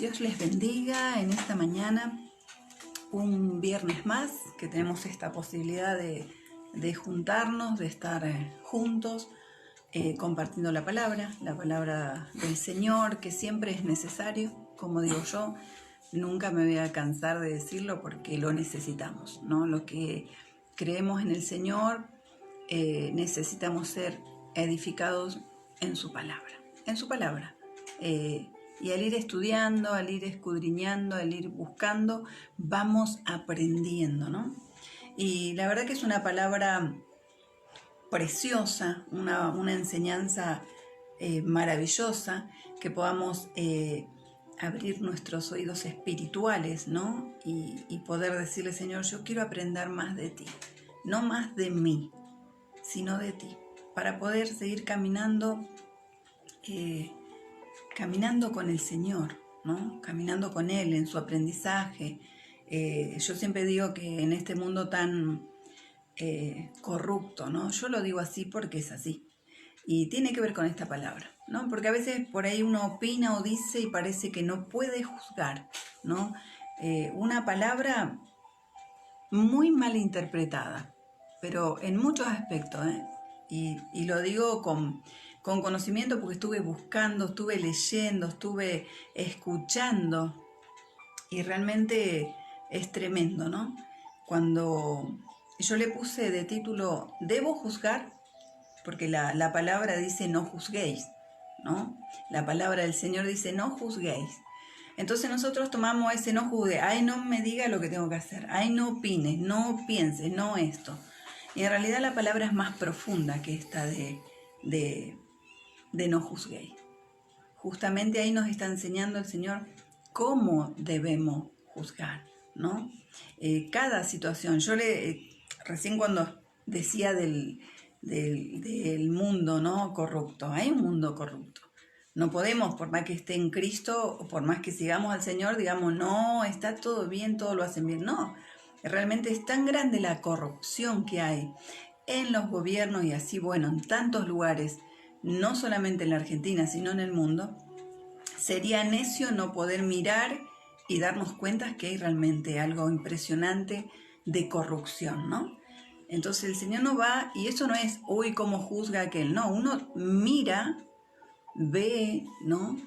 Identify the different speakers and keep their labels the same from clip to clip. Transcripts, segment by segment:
Speaker 1: Dios les bendiga en esta mañana, un viernes más, que tenemos esta posibilidad de juntarnos, de estar juntos, compartiendo la palabra del Señor, que siempre es necesario, como digo yo, nunca me voy a cansar de decirlo porque lo necesitamos, ¿no? Los que creemos en el Señor necesitamos ser edificados en su palabra, y al ir estudiando, al ir escudriñando, al ir buscando, vamos aprendiendo, ¿no? Y la verdad que es una palabra preciosa, una enseñanza maravillosa, que podamos abrir nuestros oídos espirituales, ¿no? Y poder decirle, Señor, yo quiero aprender más de ti, no más de mí, sino de ti, para poder seguir caminando con el Señor, ¿no? Caminando con Él en su aprendizaje. Yo siempre digo que en este mundo tan corrupto, ¿no? Yo lo digo así porque es así. Y tiene que ver con esta palabra, ¿no? Porque a veces por ahí uno opina o dice y parece que no puede juzgar, ¿no? Una palabra muy mal interpretada, pero en muchos aspectos, y lo digo con conocimiento porque estuve buscando, estuve leyendo, estuve escuchando, y realmente es tremendo, ¿no? Cuando yo le puse de título, ¿debo juzgar? Porque la palabra dice no juzguéis, ¿no? La palabra del Señor dice no juzguéis. Entonces nosotros tomamos ese no juzgue, ay, no me diga lo que tengo que hacer, ay, no opines, no pienses, no esto. Y en realidad la palabra es más profunda que esta de no juzguéis. Justamente ahí nos está enseñando el Señor cómo debemos juzgar, ¿no? Cada situación. Yo recién cuando decía del mundo, ¿no? Corrupto. Hay un mundo corrupto. No podemos, por más que esté en Cristo, o por más que sigamos al Señor, digamos, no, está todo bien, todo lo hacen bien. No, realmente es tan grande la corrupción que hay en los gobiernos y así, bueno, en tantos lugares, no solamente en la Argentina, sino en el mundo. Sería necio no poder mirar y darnos cuenta que hay realmente algo impresionante de corrupción, ¿no? Entonces el Señor no va, y eso no es, uy, cómo juzga aquel, no, uno mira, ve, ¿no?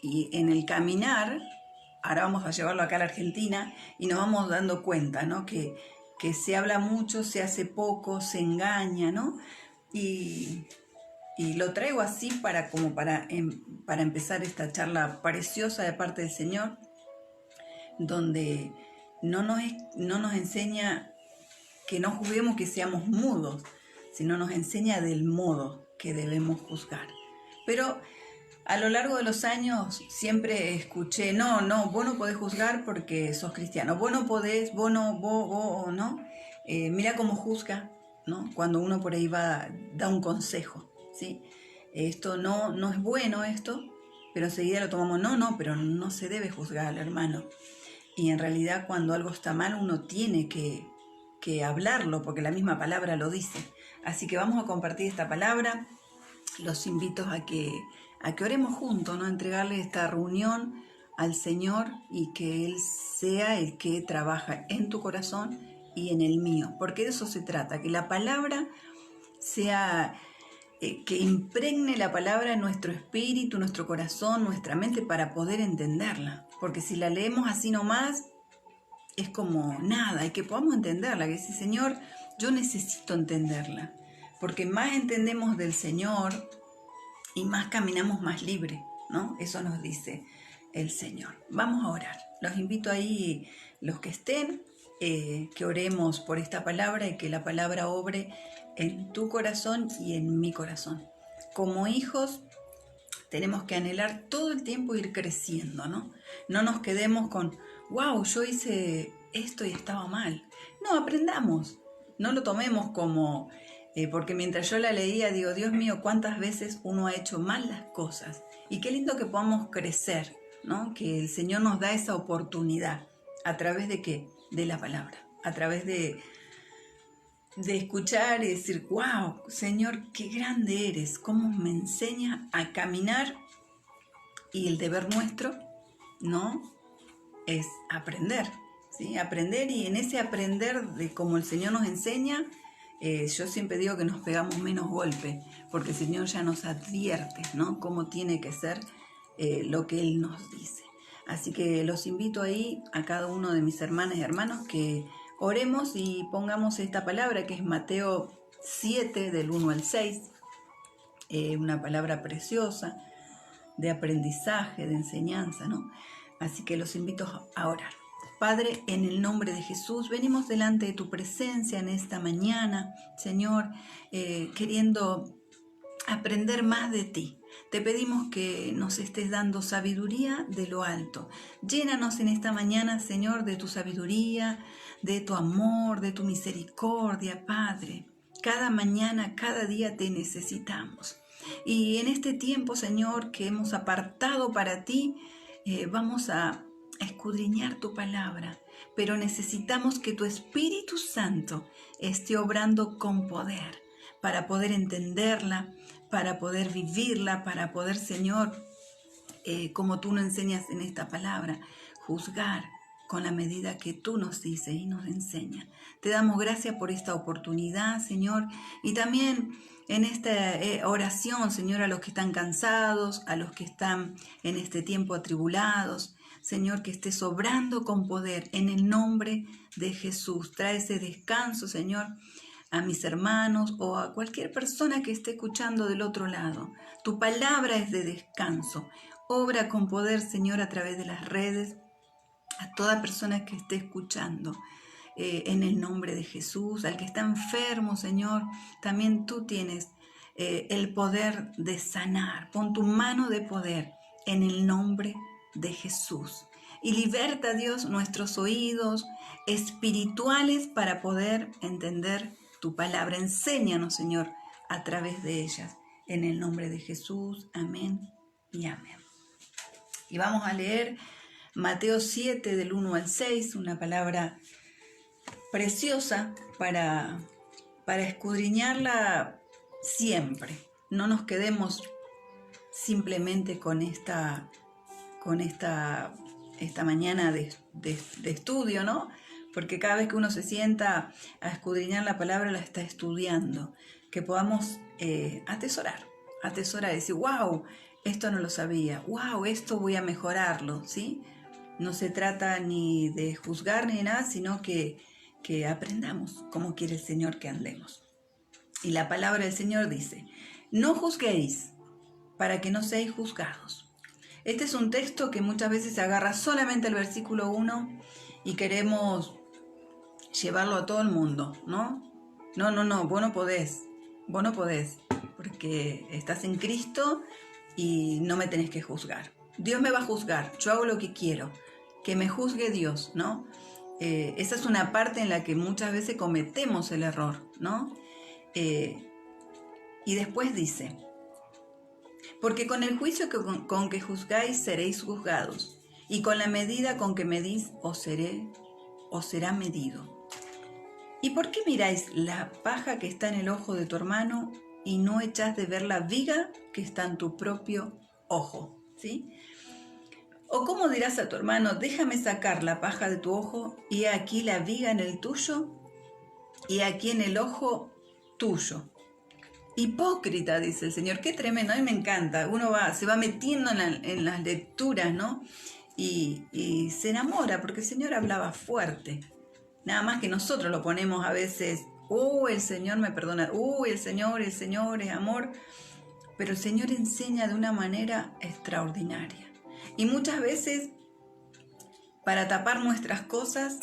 Speaker 1: Y en el caminar, ahora vamos a llevarlo acá a la Argentina, y nos vamos dando cuenta, ¿no? Que se habla mucho, se hace poco, se engaña, ¿no? Y lo traigo así para empezar esta charla preciosa de parte del Señor, donde no nos enseña que no juzguemos, que seamos mudos, sino nos enseña del modo que debemos juzgar. Pero a lo largo de los años siempre escuché, no, vos no podés juzgar porque sos cristiano, vos no podés, vos no, mira cómo juzga, ¿no? Cuando uno por ahí da un consejo, ¿sí? Esto no es bueno esto, pero enseguida lo tomamos, pero no se debe juzgar, hermano. Y en realidad cuando algo está mal uno tiene que hablarlo, porque la misma palabra lo dice. Así que vamos a compartir esta palabra. Los invito a que oremos juntos, ¿no? A entregarle esta reunión al Señor y que Él sea el que trabaja en tu corazón y en el mío, porque de eso se trata, que la palabra sea, que impregne la palabra en nuestro espíritu, nuestro corazón, nuestra mente, para poder entenderla, porque si la leemos así nomás, es como nada, y que podamos entenderla, que dice, Señor, yo necesito entenderla, porque más entendemos del Señor y más caminamos más libre, ¿no? Eso nos dice el Señor. Vamos a orar. Los invito ahí, los que estén, que oremos por esta palabra y que la palabra obre en tu corazón y en mi corazón. Como hijos tenemos que anhelar todo el tiempo ir creciendo, ¿no? No nos quedemos con, wow, yo hice esto y estaba mal. No, aprendamos. No lo tomemos como, porque mientras yo la leía, digo, Dios mío, cuántas veces uno ha hecho mal las cosas. Y qué lindo que podamos crecer, ¿no? Que el Señor nos da esa oportunidad. ¿A través de qué? De la palabra. A través de escuchar y decir, wow, Señor, qué grande eres, cómo me enseñas a caminar, y el deber nuestro, ¿no? Es aprender, ¿sí? Aprender, y en ese aprender de como el Señor nos enseña, yo siempre digo que nos pegamos menos golpe, porque el Señor ya nos advierte, ¿no? Cómo tiene que ser lo que Él nos dice. Así que los invito ahí a cada uno de mis hermanas y hermanos que oremos y pongamos esta palabra que es Mateo 7 del 1 al 6, una palabra preciosa de aprendizaje, de enseñanza, ¿no? Así que los invito a orar. Padre, en el nombre de Jesús, venimos delante de tu presencia en esta mañana, Señor, queriendo aprender más de ti. Te pedimos que nos estés dando sabiduría de lo alto. Llénanos en esta mañana, Señor, de tu sabiduría, de tu amor, de tu misericordia, Padre. Cada mañana, cada día te necesitamos. Y en este tiempo, Señor, que hemos apartado para ti, vamos a escudriñar tu palabra, pero necesitamos que tu Espíritu Santo esté obrando con poder para poder entenderla, para poder vivirla, para poder, Señor, como tú nos enseñas en esta palabra, juzgar con la medida que tú nos dices y nos enseñas. Te damos gracias por esta oportunidad, Señor, y también en esta oración, Señor, a los que están cansados, a los que están en este tiempo atribulados, Señor, que estés obrando con poder en el nombre de Jesús. Trae ese descanso, Señor, a mis hermanos o a cualquier persona que esté escuchando del otro lado. Tu palabra es de descanso. Obra con poder, Señor, a través de las redes, a toda persona que esté escuchando. En el nombre de Jesús, al que está enfermo, Señor, también tú tienes el poder de sanar. Pon tu mano de poder en el nombre de Jesús. Y liberta, Dios, nuestros oídos espirituales para poder entender tu palabra. Enséñanos, Señor, a través de ellas. En el nombre de Jesús. Amén y amén. Y vamos a leer Mateo 7 del 1 al 6, una palabra preciosa para escudriñarla siempre. No nos quedemos simplemente con esta mañana de estudio, ¿no? Porque cada vez que uno se sienta a escudriñar la palabra, la está estudiando. Que podamos atesorar, decir, wow, esto no lo sabía, wow, esto voy a mejorarlo, ¿sí? No se trata ni de juzgar ni de nada, sino que aprendamos cómo quiere el Señor que andemos. Y la palabra del Señor dice, no juzguéis para que no seáis juzgados. Este es un texto que muchas veces se agarra solamente el versículo 1 y queremos llevarlo a todo el mundo, ¿no? No, vos no podés, porque estás en Cristo y no me tenés que juzgar. Dios me va a juzgar, yo hago lo que quiero, que me juzgue Dios, ¿no? Esa es una parte en la que muchas veces cometemos el error, ¿no? Y después dice, porque con el juicio con que juzgáis seréis juzgados, y con la medida con que medís os será medido. ¿Y por qué miráis la paja que está en el ojo de tu hermano y no echás de ver la viga que está en tu propio ojo? ¿Sí? ¿O cómo dirás a tu hermano, déjame sacar la paja de tu ojo, y aquí la viga en el tuyo, y aquí en el ojo tuyo? Hipócrita, dice el Señor. Qué tremendo, a mí me encanta. Uno se va metiendo en las lecturas, ¿no? Y se enamora, porque el Señor hablaba fuerte. Nada más que nosotros lo ponemos a veces, el Señor me perdona, el Señor es amor. Pero el Señor enseña de una manera extraordinaria. Y muchas veces, para tapar nuestras cosas,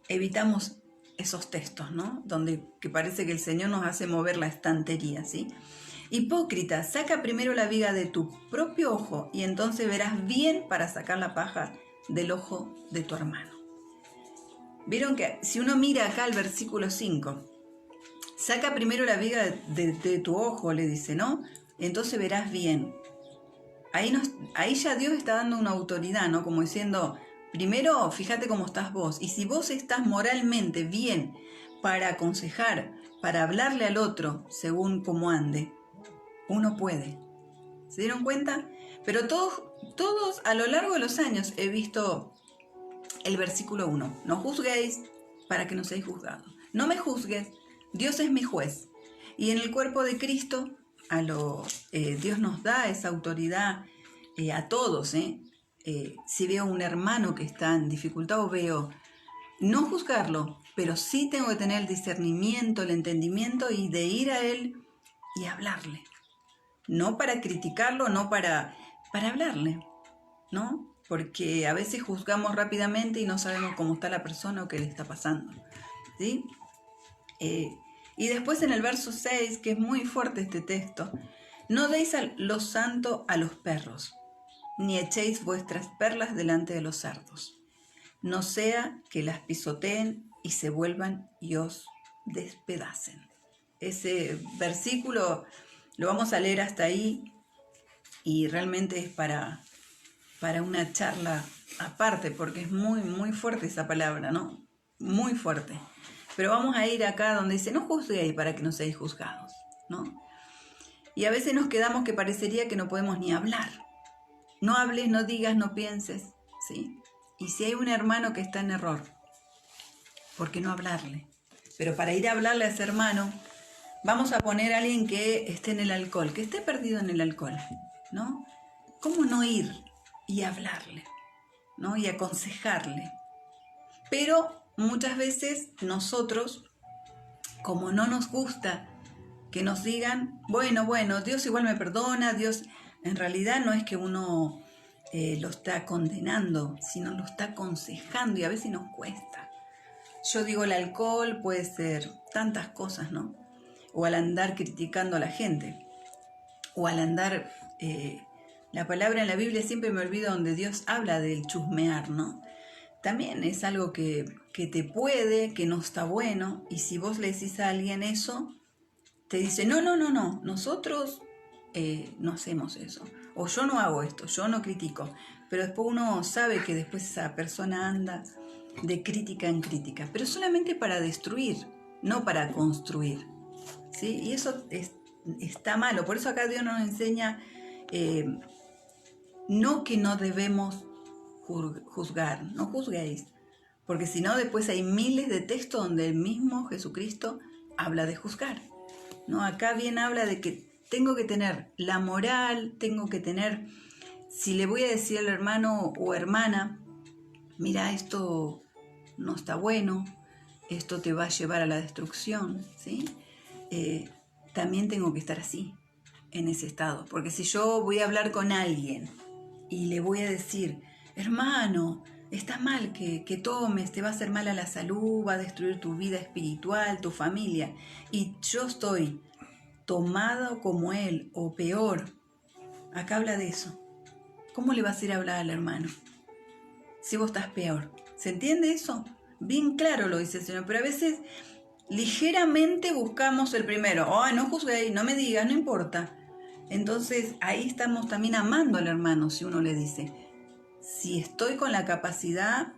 Speaker 1: evitamos esos textos, ¿no? Que parece que el Señor nos hace mover la estantería, ¿sí? Hipócrita, saca primero la viga de tu propio ojo y entonces verás bien para sacar la paja del ojo de tu hermano. Vieron que si uno mira acá el versículo 5, saca primero la viga de tu ojo, le dice, ¿no? Entonces verás bien. Ahí ya Dios está dando una autoridad, ¿no? Como diciendo, primero fíjate cómo estás vos. Y si vos estás moralmente bien para aconsejar, para hablarle al otro según cómo ande, uno puede. ¿Se dieron cuenta? Pero todos a lo largo de los años he visto el versículo 1. No juzguéis para que no seáis juzgados. No me juzgues, Dios es mi juez. Y en el cuerpo de Cristo, Dios nos da esa autoridad a todos. Si veo un hermano que está en dificultad o veo, no juzgarlo, pero sí tengo que tener el discernimiento, el entendimiento y de ir a él y hablarle. No para criticarlo, no para hablarle, ¿no? Porque a veces juzgamos rápidamente y no sabemos cómo está la persona o qué le está pasando, ¿sí? Y después en el verso 6, que es muy fuerte este texto, no deis lo santo a los perros, ni echéis vuestras perlas delante de los cerdos, no sea que las pisoteen y se vuelvan y os despedacen. Ese versículo lo vamos a leer hasta ahí y realmente es para una charla aparte, porque es muy, muy fuerte esa palabra, ¿no? Muy fuerte. Pero vamos a ir acá donde dice, no juzguéis para que no seáis juzgados, ¿no? Y a veces nos quedamos que parecería que no podemos ni hablar. No hables, no digas, no pienses, ¿sí? Y si hay un hermano que está en error, ¿por qué no hablarle? Pero para ir a hablarle a ese hermano, vamos a poner a alguien que esté en el alcohol, que esté perdido en el alcohol, ¿no? ¿Cómo no ir y hablarle, ¿no? Y aconsejarle? Pero muchas veces nosotros, como no nos gusta que nos digan, bueno, Dios igual me perdona, Dios, en realidad no es que uno lo está condenando, sino lo está aconsejando y a veces nos cuesta. Yo digo, el alcohol puede ser tantas cosas, ¿no? O al andar criticando a la gente, o al andar, la palabra en la Biblia siempre me olvido donde Dios habla del chusmear, ¿no? También es algo que te puede, que no está bueno, y si vos le decís a alguien eso, te dice, no, nosotros no hacemos eso, o yo no hago esto, yo no critico, pero después uno sabe que después esa persona anda de crítica en crítica, pero solamente para destruir, no para construir, ¿sí? Y eso está malo, por eso acá Dios nos enseña no que no debemos juzgar, no juzguéis, porque si no después hay miles de textos donde el mismo Jesucristo habla de juzgar, ¿no? Acá bien habla de que tengo que tener la moral, tengo que tener, si le voy a decir al hermano o hermana, mira, esto no está bueno, esto te va a llevar a la destrucción, ¿sí? También tengo que estar así, en ese estado, porque si yo voy a hablar con alguien y le voy a decir, hermano, está mal que tomes, te va a hacer mal a la salud, va a destruir tu vida espiritual, tu familia, y yo estoy tomado como él o peor, acá habla de eso. ¿Cómo le vas a ir a hablar al hermano si vos estás peor? ¿Se entiende eso? Bien claro lo dice el Señor, pero a veces ligeramente buscamos el primero. No juzguéis, no me digas, no importa. Entonces ahí estamos también amando al hermano si uno le dice, si estoy con la capacidad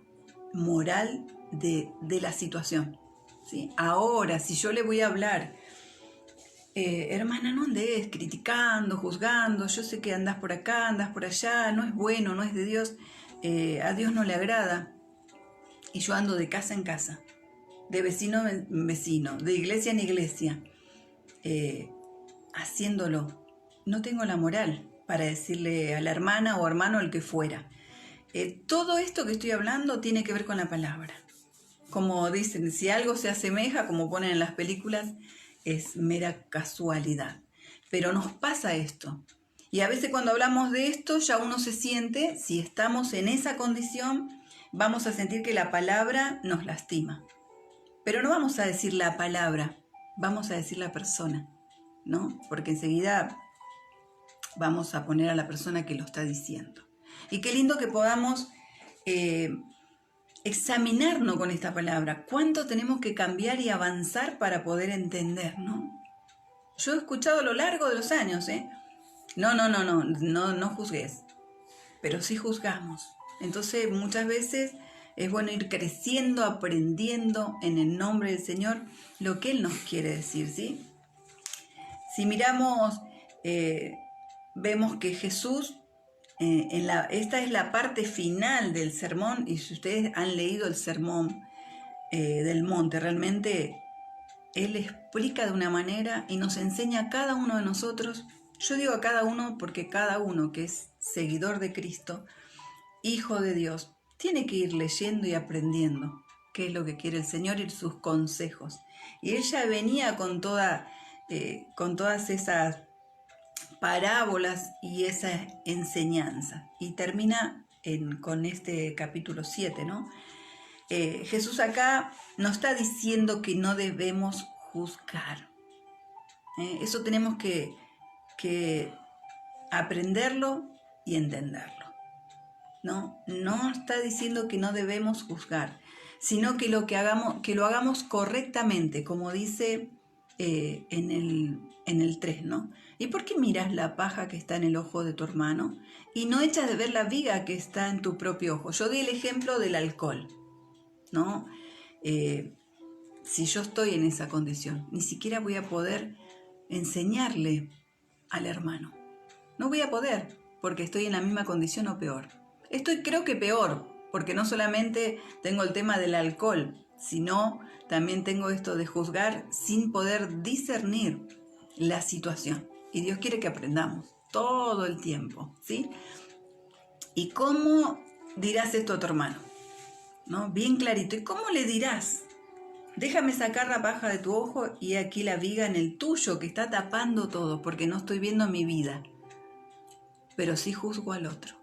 Speaker 1: moral de la situación, ¿sí? Ahora, si yo le voy a hablar, hermana, no andes criticando, juzgando, yo sé que andás por acá, andás por allá, no es bueno, no es de Dios, a Dios no le agrada, y yo ando de casa en casa, de vecino en vecino, de iglesia en iglesia, haciéndolo. No tengo la moral para decirle a la hermana o hermano, el que fuera. Todo esto que estoy hablando tiene que ver con la palabra. Como dicen, si algo se asemeja, como ponen en las películas, es mera casualidad. Pero nos pasa esto. Y a veces cuando hablamos de esto, ya uno se siente, si estamos en esa condición, vamos a sentir que la palabra nos lastima. Pero no vamos a decir la palabra, vamos a decir la persona, ¿no? Porque enseguida vamos a poner a la persona que lo está diciendo. Y qué lindo que podamos examinarnos con esta palabra. ¿Cuánto tenemos que cambiar y avanzar para poder entender, ¿no? Yo he escuchado a lo largo de los años, no juzgues, pero sí juzgamos. Entonces muchas veces es bueno ir creciendo, aprendiendo en el nombre del Señor lo que Él nos quiere decir, ¿sí? Si miramos, vemos que Jesús esta es la parte final del sermón, y si ustedes han leído el sermón del monte, realmente él explica de una manera y nos enseña a cada uno de nosotros. Yo digo a cada uno porque cada uno que es seguidor de Cristo, hijo de Dios, tiene que ir leyendo y aprendiendo qué es lo que quiere el Señor y sus consejos. Y ella venía con todas esas parábolas y esa enseñanza. Y termina con este capítulo 7, ¿no? Jesús acá nos está diciendo que no debemos juzgar. Eso tenemos que aprenderlo y entenderlo. No está diciendo que no debemos juzgar, sino que lo hagamos correctamente, como dice en el 3, ¿no? ¿Y por qué miras la paja que está en el ojo de tu hermano y no echas de ver la viga que está en tu propio ojo? Yo di el ejemplo del alcohol, ¿no? Si yo estoy en esa condición, ni siquiera voy a poder enseñarle al hermano. No voy a poder, porque estoy en la misma condición o peor. Creo que peor, porque no solamente tengo el tema del alcohol, sino también tengo esto de juzgar sin poder discernir la situación. Y Dios quiere que aprendamos todo el tiempo, ¿sí? ¿Y cómo dirás esto a tu hermano? ¿No? Bien clarito. ¿Y cómo le dirás? Déjame sacar la paja de tu ojo y aquí la viga en el tuyo, que está tapando todo, porque no estoy viendo mi vida, pero sí juzgo al otro.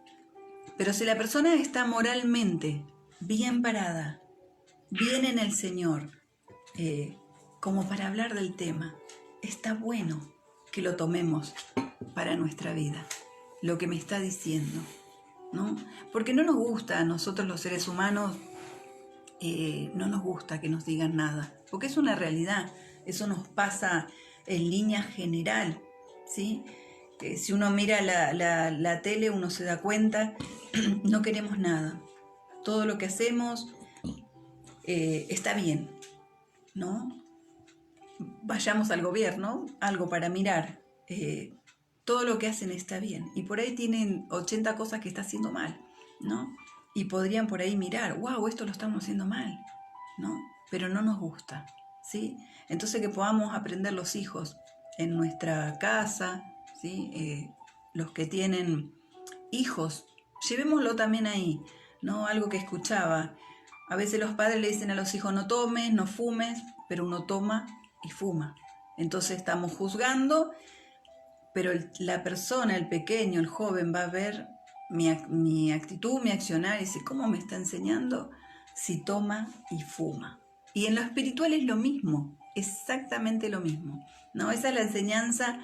Speaker 1: Pero si la persona está moralmente bien parada, bien en el Señor, como para hablar del tema, está bueno que lo tomemos para nuestra vida, lo que me está diciendo, ¿no? Porque no nos gusta a nosotros los seres humanos, no nos gusta que nos digan nada, porque es una realidad, eso nos pasa en línea general, ¿sí? Si uno mira la tele, uno se da cuenta, no queremos nada. Todo lo que hacemos está bien, ¿no? Vayamos al gobierno, algo para mirar. Todo lo que hacen está bien. Y por ahí tienen 80 cosas que está haciendo mal, ¿no? Y podrían por ahí mirar, wow, esto lo estamos haciendo mal, ¿no? Pero no nos gusta, ¿sí? Entonces que podamos aprender los hijos en nuestra casa, ¿sí? Los que tienen hijos, llevémoslo también ahí, ¿no? Algo que escuchaba. A veces los padres le dicen a los hijos, no tomes, no fumes, pero uno toma y fuma. Entonces estamos juzgando, pero la persona, el pequeño, el joven, va a ver mi actitud, mi accionar, y dice, ¿cómo me está enseñando si toma y fuma? Y en lo espiritual es lo mismo, exactamente lo mismo, ¿no? Esa es la enseñanza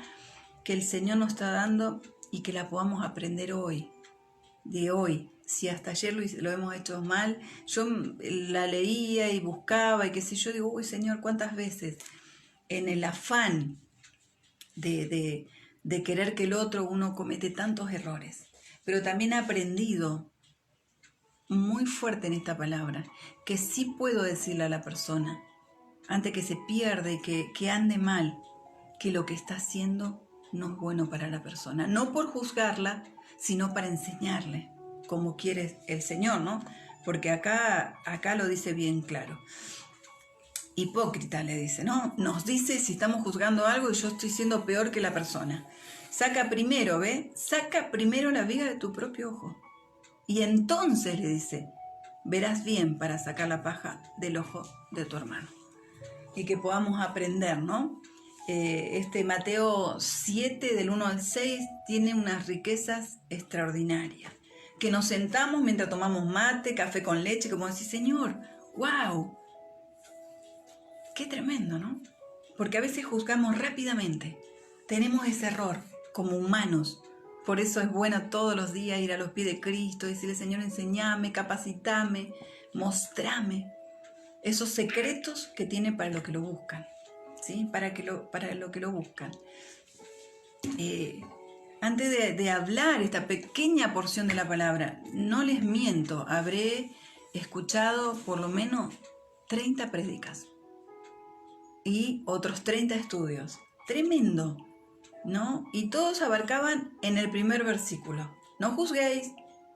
Speaker 1: que el Señor nos está dando y que la podamos aprender hoy, de hoy. Si hasta ayer lo hemos hecho mal, yo la leía y buscaba y qué sé yo, digo, uy Señor, ¿cuántas veces en el afán de querer que el otro uno comete tantos errores? Pero también he aprendido muy fuerte en esta palabra, que sí puedo decirle a la persona, antes que se pierda y que ande mal, que lo que está haciendo no es bueno para la persona. No por juzgarla, sino para enseñarle, como quiere el Señor, ¿no? Porque acá lo dice bien claro. Hipócrita le dice, ¿no? Nos dice si estamos juzgando algo y yo estoy siendo peor que la persona. Saca primero, ¿ve? Saca primero la viga de tu propio ojo. Y entonces le dice, verás bien para sacar la paja del ojo de tu hermano. Y que podamos aprender, ¿no? Mateo 7, del 1 al 6, tiene unas riquezas extraordinarias. Que nos sentamos mientras tomamos mate, café con leche, como decir, Señor, wow, qué tremendo, ¿no? Porque a veces juzgamos rápidamente. Tenemos ese error como humanos. Por eso es bueno todos los días ir a los pies de Cristo y decirle, Señor, enseñame, capacitame, mostrame esos secretos que tiene para lo que lo buscan, ¿sí? Para lo que lo buscan. Antes de hablar esta pequeña porción de la palabra, no les miento, habré escuchado por lo menos 30 prédicas y otros 30 estudios. Tremendo, ¿no? Y todos abarcaban en el primer versículo. No juzguéis.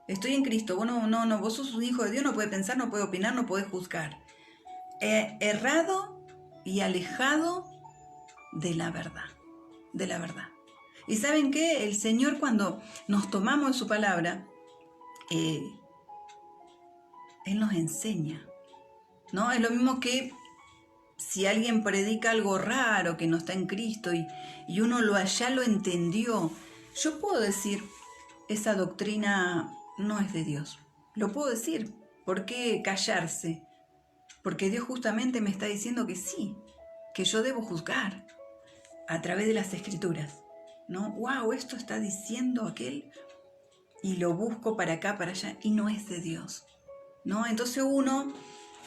Speaker 1: Estoy en Cristo. Vos no, vos sos un hijo de Dios, no puede pensar, no puede opinar, no podés juzgar. Errado y alejado de la verdad. De la verdad. Y ¿saben qué? El Señor, cuando nos tomamos de su palabra, Él nos enseña, ¿no? Es lo mismo que si alguien predica algo raro que no está en Cristo y uno ya lo entendió, yo puedo decir, esa doctrina no es de Dios. Lo puedo decir. ¿Por qué callarse? Porque Dios justamente me está diciendo que sí, que yo debo juzgar a través de las Escrituras, ¿no? ¡Wow! Esto está diciendo aquel, y lo busco para acá, para allá, y no es de Dios, ¿no? Entonces uno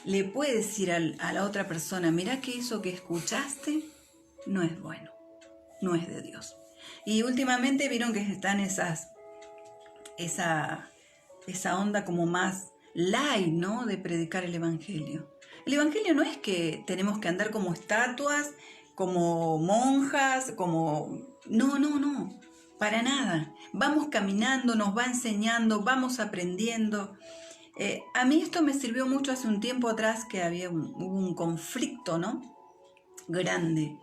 Speaker 1: le puede decir a la otra persona, mira que eso que escuchaste no es bueno, no es de Dios. Y últimamente vieron que están esa onda como más light, ¿no? De predicar el Evangelio. El Evangelio no es que tenemos que andar como estatuas, como monjas, como... No, para nada. Vamos caminando, nos va enseñando, vamos aprendiendo. A mí esto me sirvió mucho hace un tiempo atrás que hubo un conflicto, ¿no? Grande.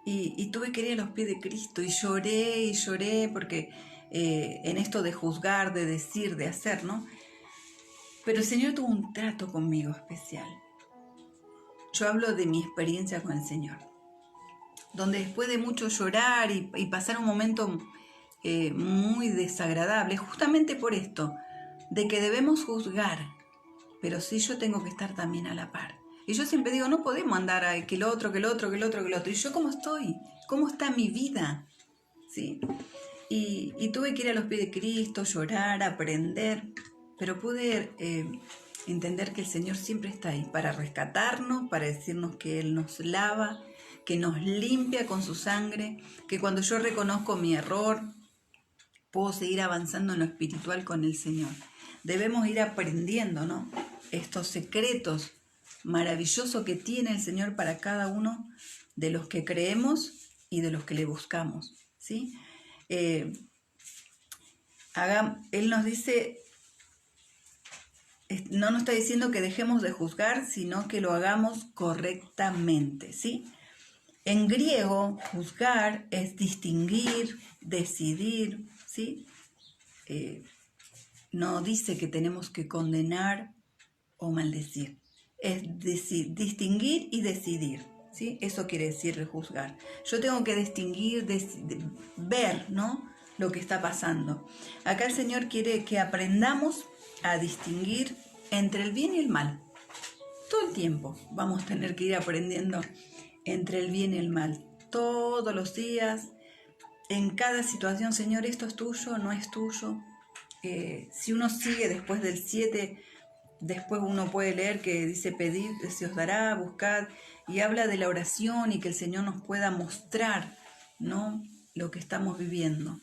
Speaker 1: Y tuve que ir a los pies de Cristo y lloré porque en esto de juzgar, de decir, de hacer, ¿no? Pero el Señor tuvo un trato conmigo especial. Yo hablo de mi experiencia con el Señor, donde después de mucho llorar y pasar un momento muy desagradable, justamente por esto, de que debemos juzgar, pero sí yo tengo que estar también a la par. Y yo siempre digo, no podemos andar a que el otro. ¿Y yo cómo estoy? ¿Cómo está mi vida? ¿Sí? Y tuve que ir a los pies de Cristo, llorar, aprender, pero pude entender que el Señor siempre está ahí para rescatarnos, para decirnos que Él nos lava, que nos limpia con su sangre, que cuando yo reconozco mi error, puedo seguir avanzando en lo espiritual con el Señor. Debemos ir aprendiendo, ¿no? Estos secretos maravillosos que tiene el Señor para cada uno de los que creemos y de los que le buscamos, ¿sí? Él nos dice, no nos está diciendo que dejemos de juzgar, sino que lo hagamos correctamente, ¿sí? En griego, juzgar es distinguir, decidir, ¿sí? No dice que tenemos que condenar o maldecir. Es distinguir y decidir, ¿sí? Eso quiere decir juzgar. Yo tengo que distinguir, ver, ¿no? Lo que está pasando. Acá el Señor quiere que aprendamos a distinguir entre el bien y el mal. Todo el tiempo vamos a tener que ir aprendiendo entre el bien y el mal. Todos los días, en cada situación, Señor, esto es tuyo, no es tuyo. Si uno sigue después del 7, después uno puede leer que dice pedid, se os dará, buscad, y habla de la oración y que el Señor nos pueda mostrar, ¿no?, lo que estamos viviendo.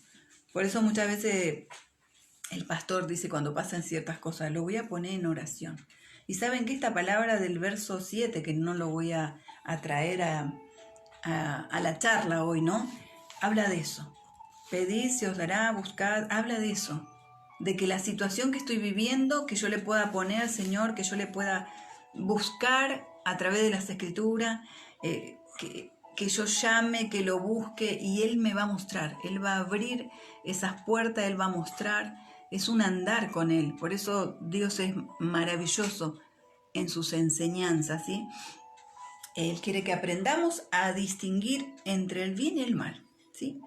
Speaker 1: Por eso muchas veces el pastor dice cuando pasan ciertas cosas, lo voy a poner en oración. Y saben que esta palabra del verso 7, que no lo voy a traer a la charla hoy, ¿no? Habla de eso. Pedid, se os dará, buscad, habla de eso. De que la situación que estoy viviendo, que yo le pueda poner al Señor, que yo le pueda buscar a través de las Escrituras, que yo llame, que lo busque y Él me va a mostrar. Él va a abrir esas puertas, Él va a mostrar. Es un andar con Él. Por eso Dios es maravilloso en sus enseñanzas, ¿sí? Él quiere que aprendamos a distinguir entre el bien y el mal, ¿sí?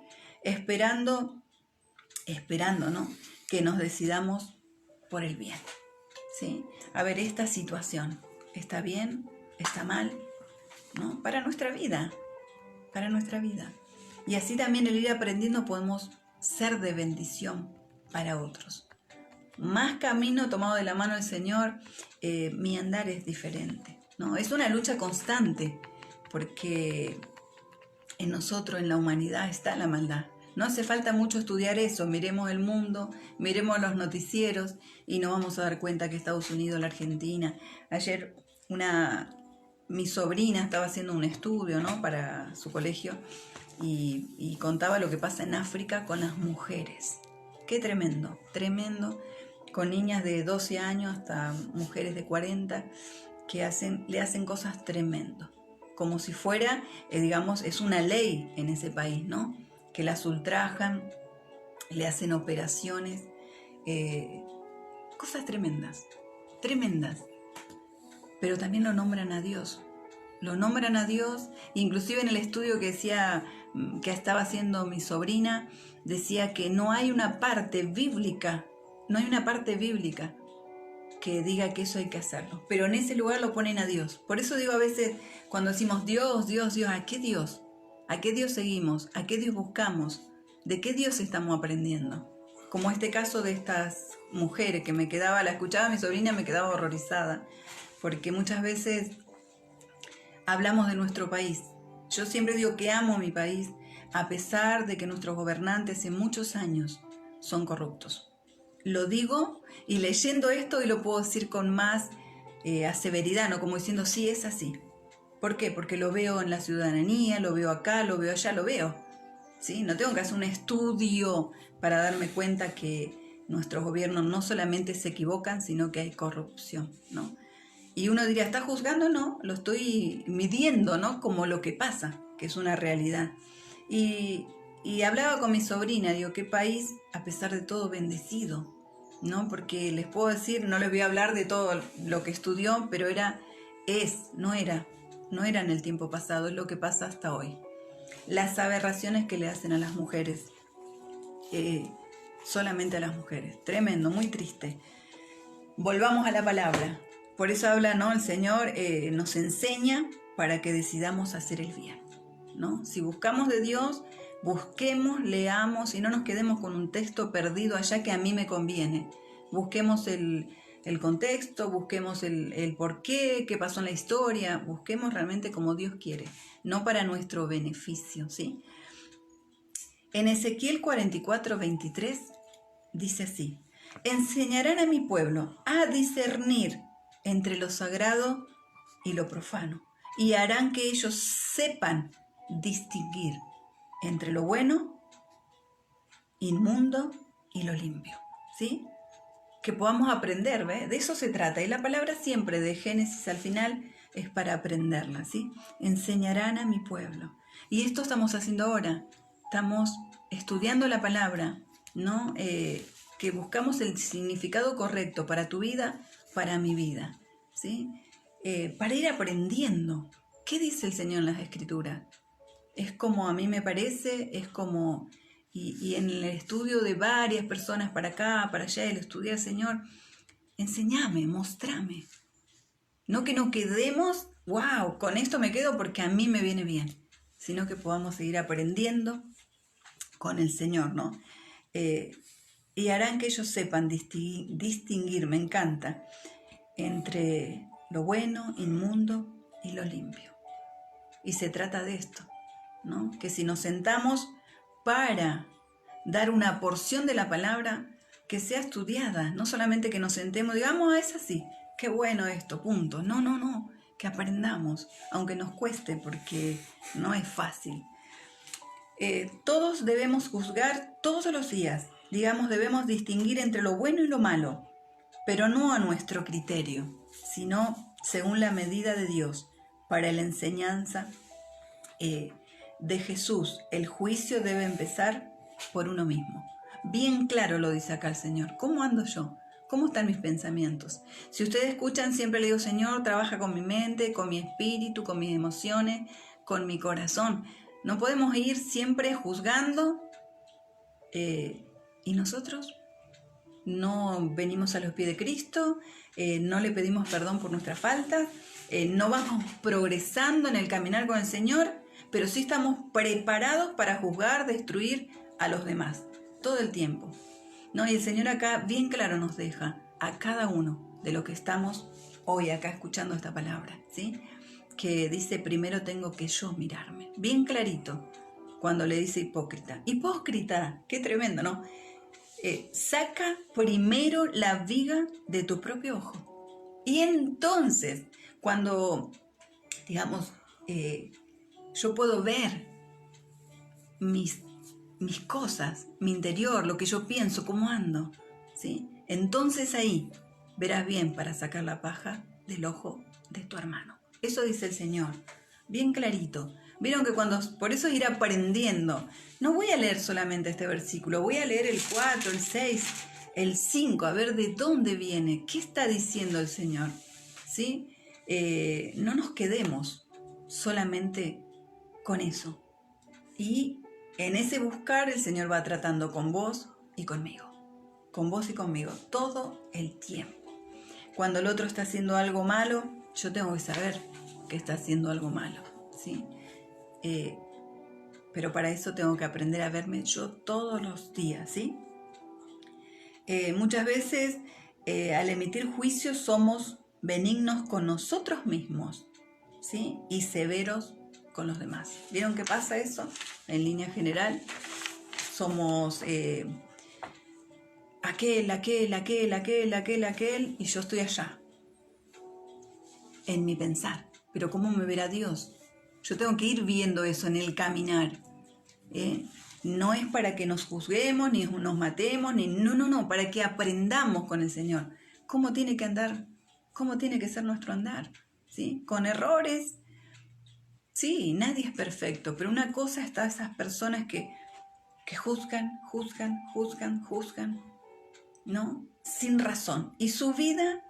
Speaker 1: Esperando, ¿no?, que nos decidamos por el bien, ¿sí? A ver, esta situación, ¿está bien? ¿Está mal? ¿No? Para nuestra vida. Y así también el ir aprendiendo podemos ser de bendición para otros. Más camino tomado de la mano del Señor, mi andar es diferente, ¿no? Es una lucha constante, porque en nosotros, en la humanidad, está la maldad. No hace falta mucho estudiar eso. Miremos el mundo, miremos los noticieros y nos vamos a dar cuenta que Estados Unidos, la Argentina. Ayer mi sobrina estaba haciendo un estudio, ¿no?, para su colegio y contaba lo que pasa en África con las mujeres. Qué tremendo, tremendo, con niñas de 12 años hasta mujeres de 40 que le hacen cosas tremendas, como si fuera, digamos, es una ley en ese país, ¿no? Que las ultrajan, le hacen operaciones, cosas tremendas, tremendas, pero también lo nombran a Dios. Lo nombran a Dios, inclusive en el estudio que decía, que estaba haciendo mi sobrina, decía que no hay una parte bíblica, no hay una parte bíblica que diga que eso hay que hacerlo, pero en ese lugar lo ponen a Dios. Por eso digo a veces, cuando decimos Dios, Dios, Dios, ¿a qué Dios? ¿A qué Dios seguimos? ¿A qué Dios buscamos? ¿De qué Dios estamos aprendiendo? Como este caso de estas mujeres que la escuchaba mi sobrina, me quedaba horrorizada, porque muchas veces hablamos de nuestro país. Yo siempre digo que amo mi país, a pesar de que nuestros gobernantes hace muchos años son corruptos. Lo digo y leyendo esto y lo puedo decir con más severidad, ¿no? Como diciendo, sí, es así. ¿Por qué? Porque lo veo en la ciudadanía, lo veo acá, lo veo allá, lo veo. ¿Sí? No tengo que hacer un estudio para darme cuenta que nuestros gobiernos no solamente se equivocan, sino que hay corrupción, ¿no? Y uno diría, ¿está juzgando? No, lo estoy midiendo, ¿no? Como lo que pasa, que es una realidad. Y hablaba con mi sobrina, digo, qué país, a pesar de todo, bendecido, ¿no? Porque les puedo decir, no les voy a hablar de todo lo que estudió, pero no era en el tiempo pasado, es lo que pasa hasta hoy. Las aberraciones que le hacen a las mujeres, solamente a las mujeres, tremendo, muy triste. Volvamos a la palabra. Por eso habla, ¿no? El Señor nos enseña para que decidamos hacer el bien, ¿no? Si buscamos de Dios, busquemos, leamos y no nos quedemos con un texto perdido allá que a mí me conviene. Busquemos el contexto, busquemos el por qué pasó en la historia, busquemos realmente como Dios quiere, no para nuestro beneficio, ¿sí? En Ezequiel 44:23 dice así: enseñarán a mi pueblo a discernir entre lo sagrado y lo profano, y harán que ellos sepan distinguir entre lo bueno, inmundo y lo limpio, ¿sí? Que podamos aprender, ¿ve? De eso se trata. Y la palabra siempre de Génesis al final es para aprenderla, ¿sí? Enseñarán a mi pueblo. Y esto estamos haciendo ahora. Estamos estudiando la palabra, ¿no? Que buscamos el significado correcto para tu vida, para mi vida, ¿sí? Para ir aprendiendo. ¿Qué dice el Señor en las Escrituras? Es como a mí me parece, es como... Y en el estudio de varias personas para acá, para allá, el estudiar, Señor, enséñame, mostrame. No que nos quedemos, wow, con esto me quedo porque a mí me viene bien, sino que podamos seguir aprendiendo con el Señor, ¿no? Y harán que ellos sepan distinguir, me encanta, entre lo bueno, inmundo y lo limpio. Y se trata de esto, ¿no? Que si nos sentamos para dar una porción de la palabra, que sea estudiada, no solamente que nos sentemos y digamos, es así, qué bueno esto, punto. No, que aprendamos, aunque nos cueste, porque no es fácil. Todos debemos juzgar todos los días, digamos, debemos distinguir entre lo bueno y lo malo, pero no a nuestro criterio, sino según la medida de Dios, para la enseñanza de Jesús. El juicio debe empezar por uno mismo. Bien claro lo dice acá el Señor. ¿Cómo ando yo? ¿Cómo están mis pensamientos? Si ustedes escuchan, siempre le digo, Señor, trabaja con mi mente, con mi espíritu, con mis emociones, con mi corazón. No podemos ir siempre juzgando y nosotros no venimos a los pies de Cristo, no le pedimos perdón por nuestras faltas, no vamos progresando en el caminar con el Señor, pero sí estamos preparados para juzgar, destruir a los demás, todo el tiempo, ¿no? Y el Señor acá bien claro nos deja a cada uno de lo que estamos hoy acá escuchando esta palabra, ¿sí? Que dice, primero tengo que yo mirarme, bien clarito, cuando le dice hipócrita. Hipócrita, qué tremendo, ¿no? Saca primero la viga de tu propio ojo. Y entonces, cuando, digamos, yo puedo ver mis mis cosas, mi interior, lo que yo pienso, cómo ando, ¿sí? Entonces ahí verás bien para sacar la paja del ojo de tu hermano. Eso dice el Señor, bien clarito. Vieron que por eso ir aprendiendo. No voy a leer solamente este versículo, voy a leer el 4, el 6, el 5, a ver de dónde viene, qué está diciendo el Señor, ¿sí? No nos quedemos solamente con eso. Y en ese buscar el Señor va tratando con vos y conmigo. Con vos y conmigo, todo el tiempo. Cuando el otro está haciendo algo malo, yo tengo que saber que está haciendo algo malo, ¿sí? Pero para eso tengo que aprender a verme yo todos los días, ¿sí? Muchas veces al emitir juicios somos benignos con nosotros mismos, ¿sí? Y severos con los demás. ¿Vieron qué pasa eso? En línea general, somos aquel, y yo estoy allá, en mi pensar. Pero ¿cómo me verá Dios? Yo tengo que ir viendo eso en el caminar. No es para que nos juzguemos, ni nos matemos, no, para que aprendamos con el Señor. ¿Cómo tiene que andar? ¿Cómo tiene que ser nuestro andar? ¿Sí? Con errores. Sí, nadie es perfecto, pero una cosa está esas personas que juzgan, ¿no? Sin razón. Y su vida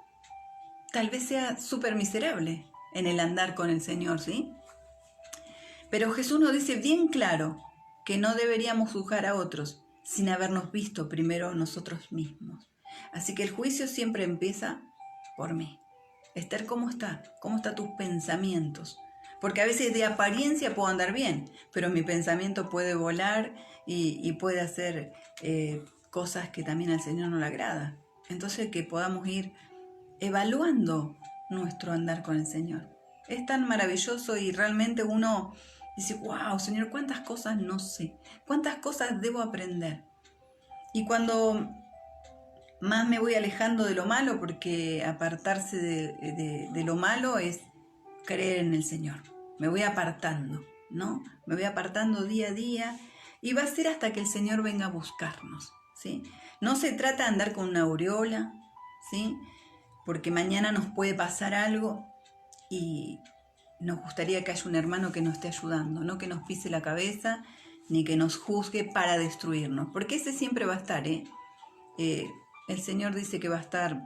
Speaker 1: tal vez sea súper miserable en el andar con el Señor, ¿sí? Pero Jesús nos dice bien claro que no deberíamos juzgar a otros sin habernos visto primero nosotros mismos. Así que el juicio siempre empieza por mí. Esther, ¿cómo está? ¿Cómo están tus pensamientos? Porque a veces de apariencia puedo andar bien, pero mi pensamiento puede volar y puede hacer cosas que también al Señor no le agrada. Entonces que podamos ir evaluando nuestro andar con el Señor. Es tan maravilloso y realmente uno dice, wow, Señor, cuántas cosas no sé, cuántas cosas debo aprender. Y cuando más me voy alejando de lo malo, porque apartarse de lo malo es creer en el Señor. Me voy apartando, ¿no? Me voy apartando día a día y va a ser hasta que el Señor venga a buscarnos, ¿sí? No se trata de andar con una aureola, ¿sí? Porque mañana nos puede pasar algo y nos gustaría que haya un hermano que nos esté ayudando, no que nos pise la cabeza ni que nos juzgue para destruirnos, porque ese siempre va a estar, el Señor dice que va a estar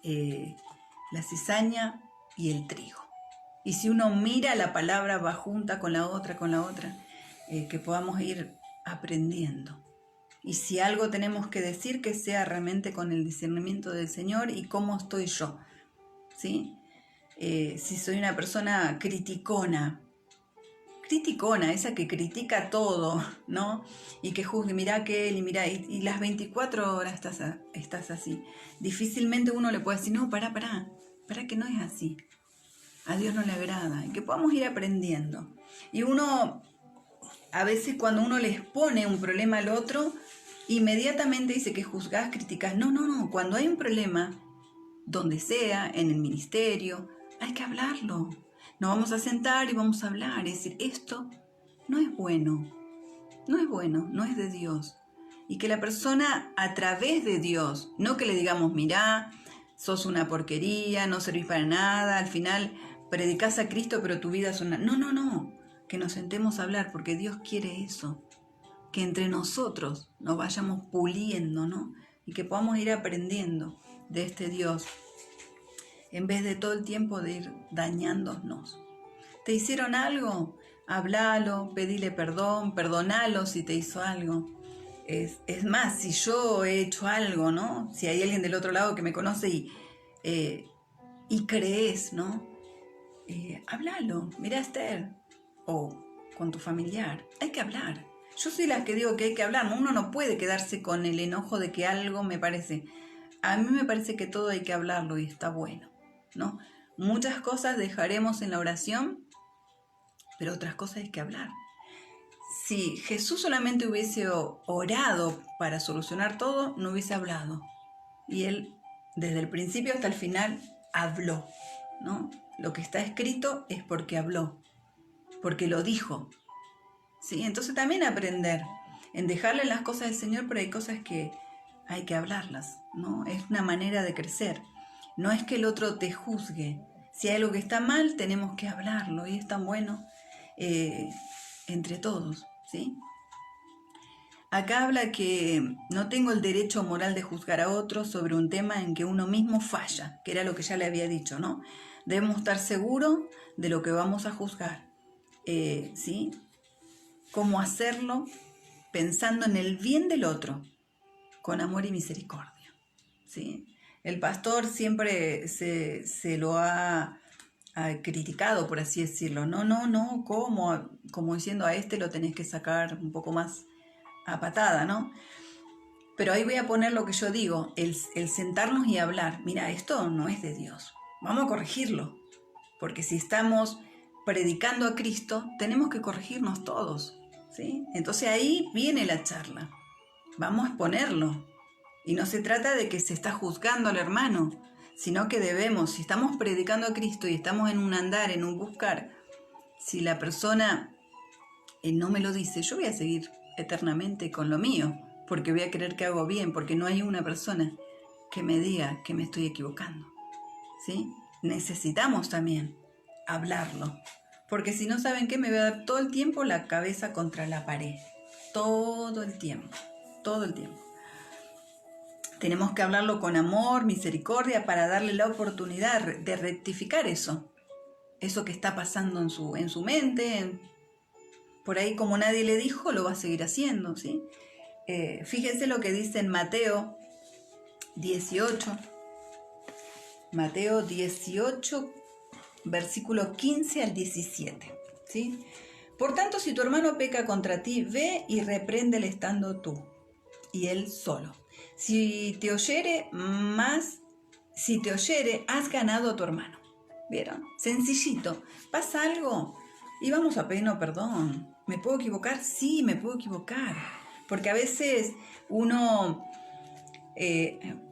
Speaker 1: la cizaña y el trigo. Y si uno mira la palabra va junta con la otra, que podamos ir aprendiendo. Y si algo tenemos que decir, que sea realmente con el discernimiento del Señor y cómo estoy yo, ¿sí? Si soy una persona criticona, esa que critica todo, ¿no? Y que juzgue, mirá aquel y mirá, y las 24 horas estás así. Difícilmente uno le puede decir, no, pará, que no es así. A Dios no le agrada. Y que podamos ir aprendiendo. Y uno, a veces cuando uno les pone un problema al otro, inmediatamente dice que juzgás, criticás. No. Cuando hay un problema, donde sea, en el ministerio, hay que hablarlo. Nos vamos a sentar y vamos a hablar y decir, esto no es bueno, no es de Dios. Y que la persona a través de Dios, no que le digamos, mirá, sos una porquería, no servís para nada, al final predicás a Cristo pero tu vida es una... No, que nos sentemos a hablar porque Dios quiere eso, que entre nosotros nos vayamos puliendo, ¿no? Y que podamos ir aprendiendo de este Dios en vez de todo el tiempo de ir dañándonos. ¿Te hicieron algo? Háblalo, pedile perdón, perdonalo si te hizo algo. Es más, si yo he hecho algo, ¿no? Si hay alguien del otro lado que me conoce y crees, ¿no? Háblalo, mira Esther, o con tu familiar, hay que hablar. Yo soy la que digo que hay que hablar, uno no puede quedarse con el enojo de que algo me parece. A mí me parece que todo hay que hablarlo y está bueno, ¿no? Muchas cosas dejaremos en la oración, pero otras cosas hay que hablar. Si Jesús solamente hubiese orado para solucionar todo, no hubiese hablado. Y Él, desde el principio hasta el final, habló, ¿no? Lo que está escrito es porque habló, porque lo dijo, ¿sí? Entonces también aprender en dejarle las cosas del Señor, pero hay cosas que hay que hablarlas, ¿no? Es una manera de crecer. No es que el otro te juzgue. Si hay algo que está mal, tenemos que hablarlo, y es tan bueno entre todos, ¿sí? Acá habla que no tengo el derecho moral de juzgar a otros sobre un tema en que uno mismo falla, que era lo que ya le había dicho, ¿no? Debemos estar seguros de lo que vamos a juzgar, ¿sí? Cómo hacerlo pensando en el bien del otro, con amor y misericordia, ¿sí? El pastor siempre se lo ha criticado, por así decirlo. No, ¿cómo? Como diciendo, a este lo tenés que sacar un poco más a patada, ¿no? Pero ahí voy a poner lo que yo digo, el sentarnos y hablar. Mira, esto no es de Dios, vamos a corregirlo, porque si estamos predicando a Cristo, tenemos que corregirnos todos, ¿sí? Entonces ahí viene la charla, vamos a exponerlo, y no se trata de que se está juzgando al hermano, sino que debemos, si estamos predicando a Cristo y estamos en un andar, en un buscar, si la persona no me lo dice, yo voy a seguir eternamente con lo mío, porque voy a creer que hago bien, porque no hay una persona que me diga que me estoy equivocando, ¿sí? Necesitamos también hablarlo, porque si no, ¿saben qué? Me voy a dar todo el tiempo la cabeza contra la pared, todo el tiempo. Tenemos que hablarlo con amor, misericordia, para darle la oportunidad de rectificar eso que está pasando en su mente. Por ahí, como nadie le dijo, lo va a seguir haciendo, ¿sí? Fíjense lo que dice en Mateo 18. Mateo 18, versículo 15 al 17, ¿sí? Por tanto, si tu hermano peca contra ti, ve y repréndele estando tú y él solo. Si te oyere, has ganado a tu hermano. ¿Vieron? Sencillito. ¿Pasa algo? Y vamos a pedirnos perdón. ¿Me puedo equivocar? Sí, me puedo equivocar. Porque a veces uno,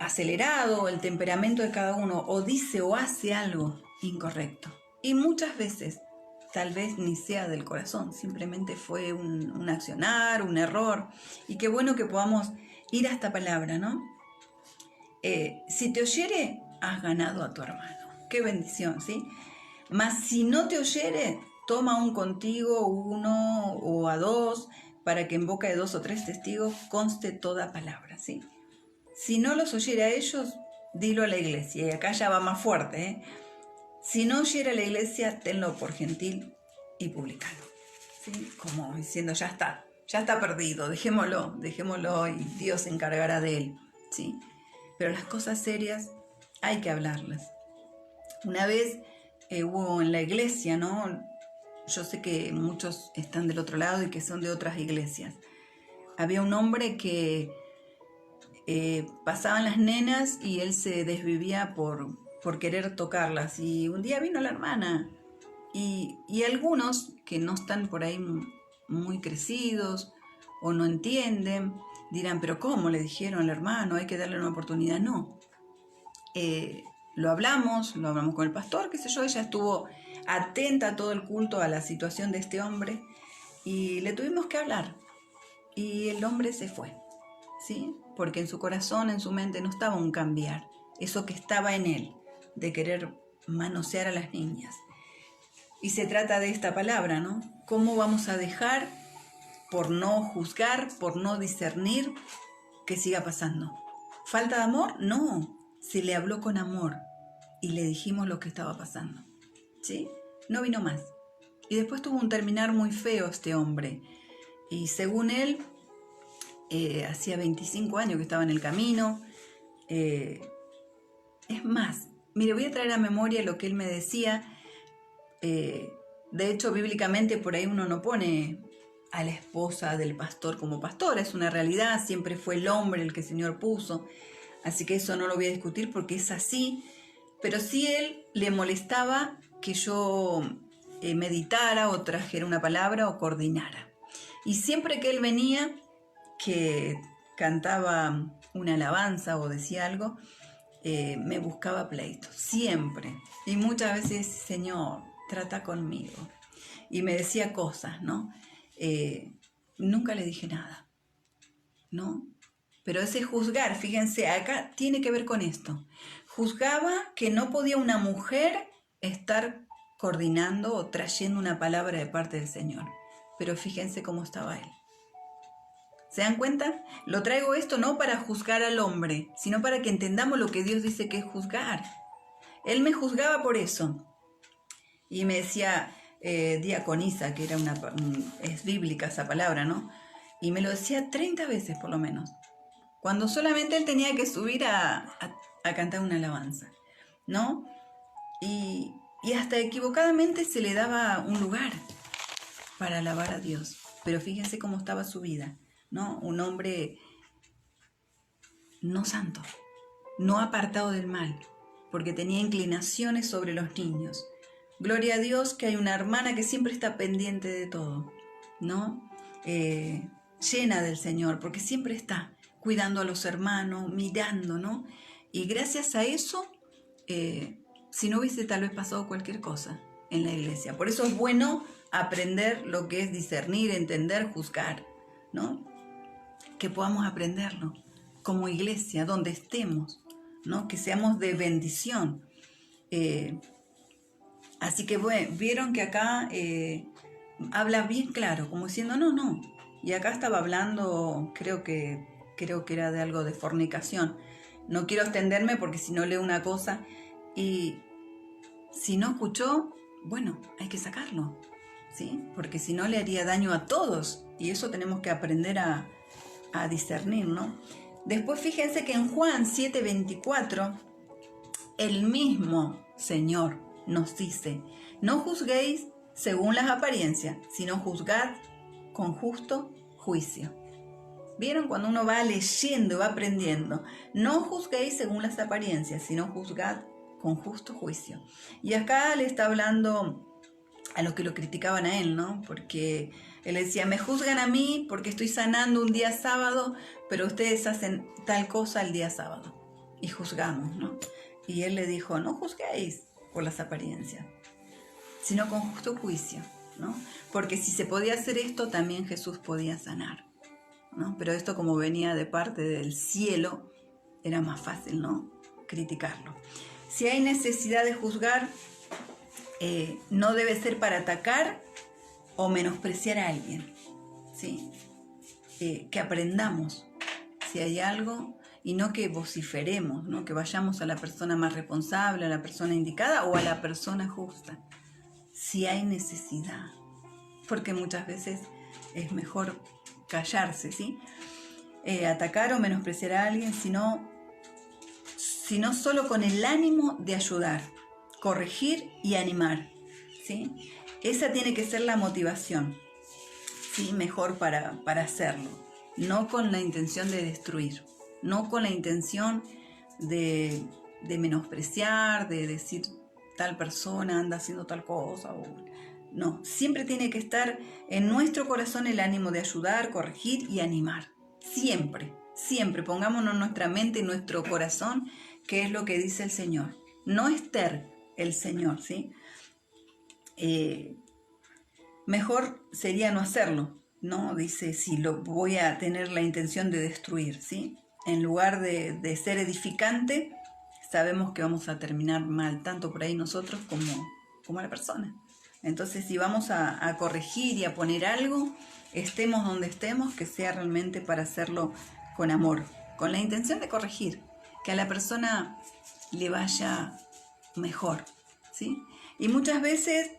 Speaker 1: acelerado, el temperamento de cada uno, o dice o hace algo incorrecto. Y muchas veces, tal vez ni sea del corazón, simplemente fue un accionar, un error. Y qué bueno que podamos ir a esta palabra, ¿no? Si te oyere, has ganado a tu hermano. Qué bendición, ¿sí? Mas si no te oyere, toma un contigo, uno o a dos, para que en boca de 2 o 3 testigos conste toda palabra, ¿sí? Si no los oyere a ellos, dilo a la iglesia. Y acá ya va más fuerte, ¿eh? Si no oyere a la iglesia, tenlo por gentil y publicano, ¿sí? Como diciendo, ya está perdido, dejémoslo y Dios se encargará de él, ¿sí? Pero las cosas serias hay que hablarlas. Una vez hubo en la iglesia, ¿no? Yo sé que muchos están del otro lado y que son de otras iglesias. Había un hombre que pasaban las nenas y él se desvivía por querer tocarlas. Y un día vino la hermana y algunos que no están por ahí muy crecidos o no entienden, dirán, pero ¿cómo le dijeron al hermano? Hay que darle una oportunidad. No. Lo hablamos con el pastor, qué sé yo, ella estuvo atenta a todo el culto, a la situación de este hombre, y le tuvimos que hablar. Y el hombre se fue, ¿sí? Porque en su corazón, en su mente no estaba un cambiar, eso que estaba en él, de querer manosear a las niñas. Y se trata de esta palabra, ¿no? ¿Cómo vamos a dejar, por no juzgar, por no discernir, que siga pasando? ¿Falta de amor? No. Se le habló con amor y le dijimos lo que estaba pasando, ¿sí? No vino más. Y después tuvo un terminar muy feo este hombre. Y según él, hacía 25 años que estaba en el camino. Es más, mire, voy a traer a memoria lo que él me decía. De hecho, bíblicamente por ahí uno no pone a la esposa del pastor como pastora, es una realidad, siempre fue el hombre el que el Señor puso, así que eso no lo voy a discutir porque es así, pero sí él le molestaba que yo meditara o trajera una palabra o coordinara. Y siempre que él venía, que cantaba una alabanza o decía algo, me buscaba pleito, siempre. Y muchas veces, Señor, trata conmigo. Y me decía cosas, ¿no? Nunca le dije nada. ¿no? Pero ese juzgar, fíjense, acá tiene que ver con esto. Juzgaba que no podía una mujer estar coordinando o trayendo una palabra de parte del Señor. Pero fíjense cómo estaba él. ¿Se dan cuenta? Lo traigo esto no para juzgar al hombre, sino para que entendamos lo que Dios dice que es juzgar. Él me juzgaba por eso. Y me decía diaconisa, que era es bíblica esa palabra, ¿no? Y me lo decía 30 veces por lo menos. Cuando solamente él tenía que subir a cantar una alabanza, ¿no? Y hasta equivocadamente se le daba un lugar para alabar a Dios. Pero fíjense cómo estaba su vida, ¿no? Un hombre no santo, no apartado del mal, porque tenía inclinaciones sobre los niños. Gloria a Dios que hay una hermana que siempre está pendiente de todo, ¿no? Llena del Señor, porque siempre está cuidando a los hermanos, mirando, ¿no? Y gracias a eso, si no hubiese tal vez pasado cualquier cosa en la iglesia. Por eso es bueno aprender lo que es discernir, entender, juzgar, ¿no? Que podamos aprenderlo como iglesia, donde estemos, ¿no? Que seamos de bendición. Así que bueno, vieron que acá habla bien claro, como diciendo no. Y acá estaba hablando, creo que era de algo de fornicación. No quiero extenderme porque si no leo una cosa y si no escuchó, bueno, hay que sacarlo, ¿sí? Porque si no le haría daño a todos y eso tenemos que aprender a discernir, ¿no? Después fíjense que en Juan 7:24 el mismo Señor nos dice: no juzguéis según las apariencias, sino juzgad con justo juicio. ¿Vieron? Cuando uno va leyendo, va aprendiendo. No juzguéis según las apariencias, sino juzgad con justo juicio. Y acá le está hablando a los que lo criticaban a él, ¿no? Porque él decía: me juzgan a mí porque estoy sanando un día sábado, pero ustedes hacen tal cosa el día sábado. Y juzgamos, ¿no? Y él le dijo: no juzguéis por las apariencias, sino con justo juicio, ¿no? Porque si se podía hacer esto, también Jesús podía sanar, ¿no? Pero esto, como venía de parte del cielo, era más fácil, ¿no? Criticarlo. Si hay necesidad de juzgar, no debe ser para atacar o menospreciar a alguien, ¿sí? Que aprendamos si hay algo y no que vociferemos, ¿no? Que vayamos a la persona más responsable, a la persona indicada o a la persona justa. Si hay necesidad, porque muchas veces es mejor callarse, ¿sí? Atacar o menospreciar a alguien, sino solo con el ánimo de ayudar, corregir y animar, ¿sí? Esa tiene que ser la motivación, ¿sí? Mejor para hacerlo, no con la intención de destruir, no con la intención de menospreciar, de decir tal persona anda haciendo tal cosa, no, siempre tiene que estar en nuestro corazón el ánimo de ayudar, corregir y animar, siempre, pongámonos en nuestra mente, en nuestro corazón, que es lo que dice el Señor, no Esther, el Señor, ¿sí? Mejor sería no hacerlo, ¿no? Dice, si lo voy a tener la intención de destruir, ¿sí? En lugar de ser edificante, sabemos que vamos a terminar mal, tanto por ahí nosotros como la persona. Entonces, si vamos a corregir y a poner algo, estemos donde estemos, que sea realmente para hacerlo con amor, con la intención de corregir, que a la persona le vaya mejor, ¿sí? Y muchas veces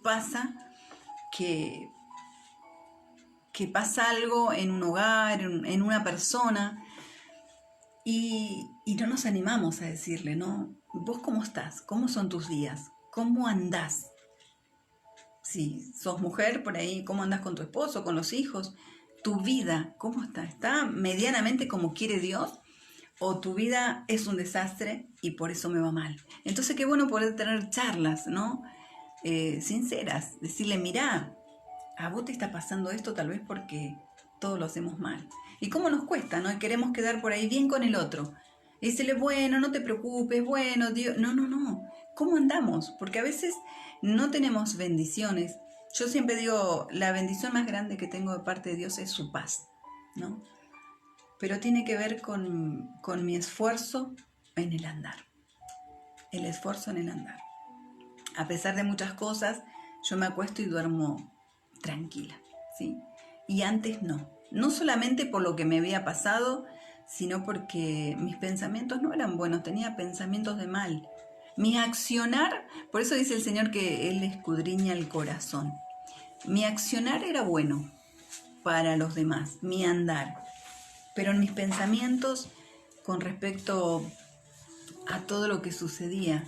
Speaker 1: pasa que pasa algo en un hogar, en una persona, y no nos animamos a decirle, ¿no? ¿Vos cómo estás? ¿Cómo son tus días? ¿Cómo andás? Si sos mujer, por ahí, ¿cómo andás con tu esposo, con los hijos? ¿Tu vida cómo está? ¿Está medianamente como quiere Dios? ¿O tu vida es un desastre y por eso me va mal? Entonces, qué bueno poder tener charlas, ¿no? Sinceras, decirle, mirá, a vos te está pasando esto tal vez porque todo lo hacemos mal. ¿Y cómo nos cuesta, no? Y queremos quedar por ahí bien con el otro. Y decirle, bueno, no te preocupes, bueno, Dios... No. ¿Cómo andamos? Porque a veces no tenemos bendiciones Yo siempre digo, la bendición más grande que tengo de parte de Dios es su paz, ¿no? Pero tiene que ver con mi esfuerzo en el andar. El esfuerzo en el andar. A pesar de muchas cosas, yo me acuesto y duermo tranquila, ¿sí? Y antes no. No solamente por lo que me había pasado, sino porque mis pensamientos no eran buenos, tenía pensamientos de mal. Mi accionar, por eso dice el Señor que Él escudriña el corazón. Mi accionar era bueno para los demás, mi andar. Pero en mis pensamientos, con respecto a todo lo que sucedía,